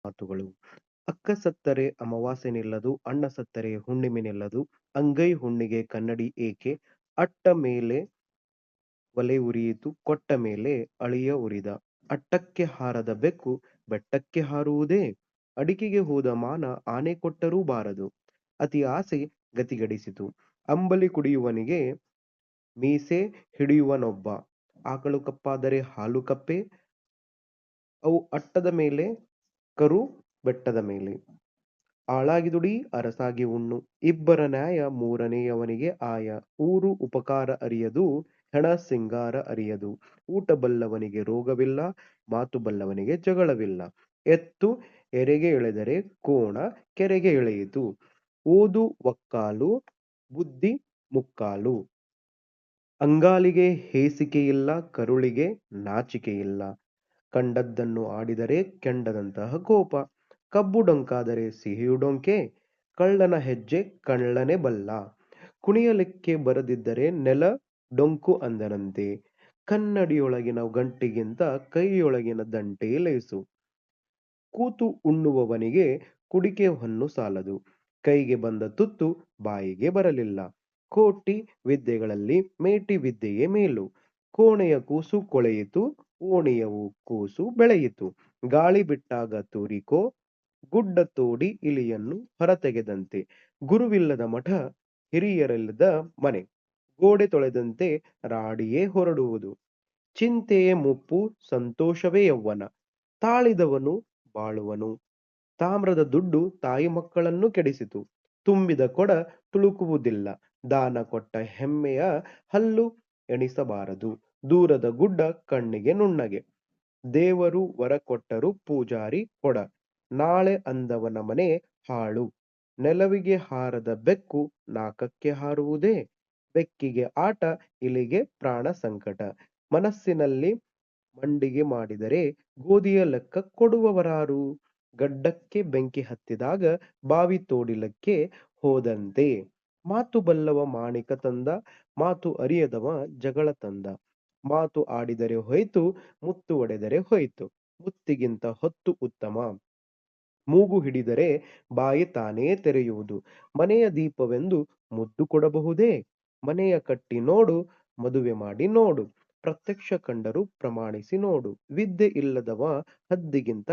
ಮಾತುಗಳು. ಅಕ್ಕ ಸತ್ತರೆ ಅಮಾವಾಸ್ಯೆ ನಿಲ್ಲದು, ಅಣ್ಣ ಸತ್ತರೆ ಹುಣ್ಣಿಮೆ ನಿಲ್ಲದು, ಅಂಗೈ ಹುಣ್ಣಿಗೆ ಕನ್ನಡಿ ಏಕೆ, ಅಟ್ಟ ಮೇಲೆ ಒಲೆ ಉರಿಯಿತು, ಕೊಟ್ಟ ಮೇಲೆ ಅಳಿಯ ಉರಿದ, ಅಟ್ಟಕ್ಕೆ ಹಾರದ ಬೆಕ್ಕು ಬೆಟ್ಟಕ್ಕೆ ಹಾರುವುದೇ, ಅಡಿಕೆಗೆ ಹೋದ ಮಾನ ಆನೆ ಕೊಟ್ಟರೂ ಬಾರದು, ಅತಿ ಆಸೆ ಗತಿಗಡಿಸಿತು, ಅಂಬಲಿ ಕುಡಿಯುವನಿಗೆ ಮೀಸೆ ಹಿಡಿಯುವನೊಬ್ಬ, ಆಕಳು ಕಪ್ಪಾದರೆ ಹಾಲು ಕಪ್ಪೆ, ಅವು ಅಟ್ಟದ ಮೇಲೆ ಕರು ಬೆಟ್ಟದ ಮೇಲೆ, ಆಳಾಗಿ ದುಡಿ ಅರಸಾಗಿ ಉಣ್ಣು, ಇಬ್ಬರ ನ್ಯಾಯ ಮೂರನೆಯವನಿಗೆ ಆಯ, ಊರು ಉಪಕಾರ ಅರಿಯದು, ಹೆಣ ಸಿಂಗಾರ ಅರಿಯದು, ಊಟ ಬಲ್ಲವನಿಗೆ ರೋಗವಿಲ್ಲ, ಮಾತು ಬಲ್ಲವನಿಗೆ ಜಗಳವಿಲ್ಲ, ಎತ್ತು ಎರೆಗೆ ಎಳೆದರೆ ಕೋಣ ಕೆರೆಗೆ ಎಳೆಯಿತು, ಓದು ಒಕ್ಕಾಲು, ಬುದ್ಧಿ ಮುಕ್ಕಾಲು, ಅಂಗಾಲಿಗೆ ಹೇಸಿಕೆಯಿಲ್ಲ, ಕರುಳಿಗೆ ನಾಚಿಕೆಯಿಲ್ಲ, ಕಂಡದ್ದನ್ನು ಆಡಿದರೆ ಕೆಂಡದಂತಹ ಕೋಪ, ಕಬ್ಬು ಡೊಂಕಾದರೆ ಸಿಹಿಯು ಡೊಂಕೆ, ಕಳ್ಳನ ಹೆಜ್ಜೆ ಕಳ್ಳನೇ ಬಲ್ಲ, ಕುಣಿಯಲಿಕ್ಕೆ ಬರದಿದ್ದರೆ ನೆಲ ಡೊಂಕು ಅಂದರಂತೆ, ಕನ್ನಡಿಯೊಳಗಿನ ಗಂಟಿಗಿಂತ ಕೈಯೊಳಗಿನ ದಂಟೇ ಲೇಸು, ಕೂತು ಉಣ್ಣುವವನಿಗೆ ಕುಡಿಕೆ ಹೊನ್ನು ಸಾಲದು, ಕೈಗೆ ಬಂದ ತುತ್ತು ಬಾಯಿಗೆ ಬರಲಿಲ್ಲ, ಕೋಟಿ ವಿದ್ಯೆಗಳಲ್ಲಿ ಮೇಟಿ ವಿದ್ಯೆಯೇ ಮೇಲು, ಕೋಣೆಯ ಕೂಸು ಕೊಳೆಯಿತು, ಓಣಿಯವು ಕೂಸು ಬೆಳೆಯಿತು, ಗಾಳಿ ಬಿಟ್ಟಾಗ ತೂರಿಕೋ, ಗುಡ್ಡ ತೋಡಿ ಇಲಿಯನ್ನು ಹೊರತೆಗೆದಂತೆ, ಗುರುವಿಲ್ಲದ ಮಠ, ಹಿರಿಯರಿಲ್ಲದ ಮನೆ, ಗೋಡೆ ತೊಳೆದಂತೆ ರಾಡಿಯೇ ಹೊರಡುವುದು, ಚಿಂತೆಯೇ ಮುಪ್ಪು, ಸಂತೋಷವೇ ಯೌವನ, ತಾಳಿದವನು ಬಾಳುವನು, ತಾಮ್ರದ ದುಡ್ಡು ತಾಯಿ ಮಕ್ಕಳನ್ನು ಕೆಡಿಸಿತು, ತುಂಬಿದ ಕೊಡ ತುಳುಕುವುದಿಲ್ಲ, ದಾನ ಕೊಟ್ಟ ಹೆಮ್ಮೆಯ ಹಲ್ಲು ಎಣಿಸಬಾರದು, ದೂರದ ಗುಡ್ಡ ಕಣ್ಣಿಗೆ ನುಣ್ಣಗೆ, ದೇವರು ವರ ಕೊಟ್ಟರು ಪೂಜಾರಿ ಕೊಡ, ನಾಳೆ ಅಂದವನ ಮನೆ ಹಾಳು, ನೆಲವಿಗೆ ಹಾರದ ಬೆಕ್ಕು ನಾಕಕ್ಕೆ ಹಾರುವುದೇ, ಬೆಕ್ಕಿಗೆ ಆಟ ಇಲಿಗೆ ಪ್ರಾಣ ಸಂಕಟ, ಮನಸ್ಸಿನಲ್ಲಿ ಮಂಡಿಗೆ ಮಾಡಿದರೆ ಗೋಧಿಯ ಲೆಕ್ಕ ಕೊಡುವವರಾರು, ಗಡ್ಡಕ್ಕೆ ಬೆಂಕಿ ಹತ್ತಿದಾಗ ಬಾವಿ ತೋಡಿಲಿಕ್ಕೆ ಹೋದಂತೆ, ಮಾತು ಬಲ್ಲವ ಮಾಣಿಕ ತಂದ, ಮಾತು ಅರಿಯದವ ಜಗಳ ತಂದ, ಮಾತು ಆಡಿದರೆ ಹೋಯ್ತು, ಮುತ್ತು ಒಡೆದರೆ ಹೋಯ್ತು, ಮುತ್ತಿಗಿಂತ ಹೊತ್ತು ಉತ್ತಮ, ಮೂಗು ಹಿಡಿದರೆ ಬಾಯಿ ತಾನೇ ತೆರೆಯುವುದು, ಮನೆಯ ದೀಪವೆಂದು ಮುದ್ದು ಕೊಡಬಹುದೇ, ಮನೆಯ ಕಟ್ಟಿ ನೋಡು, ಮದುವೆ ಮಾಡಿ ನೋಡು, ಪ್ರತ್ಯಕ್ಷ ಕಂಡರೂ ಪ್ರಮಾಣಿಸಿ ನೋಡು, ವಿದ್ಯೆ ಇಲ್ಲದವ ಹದ್ದಿಗಿಂತ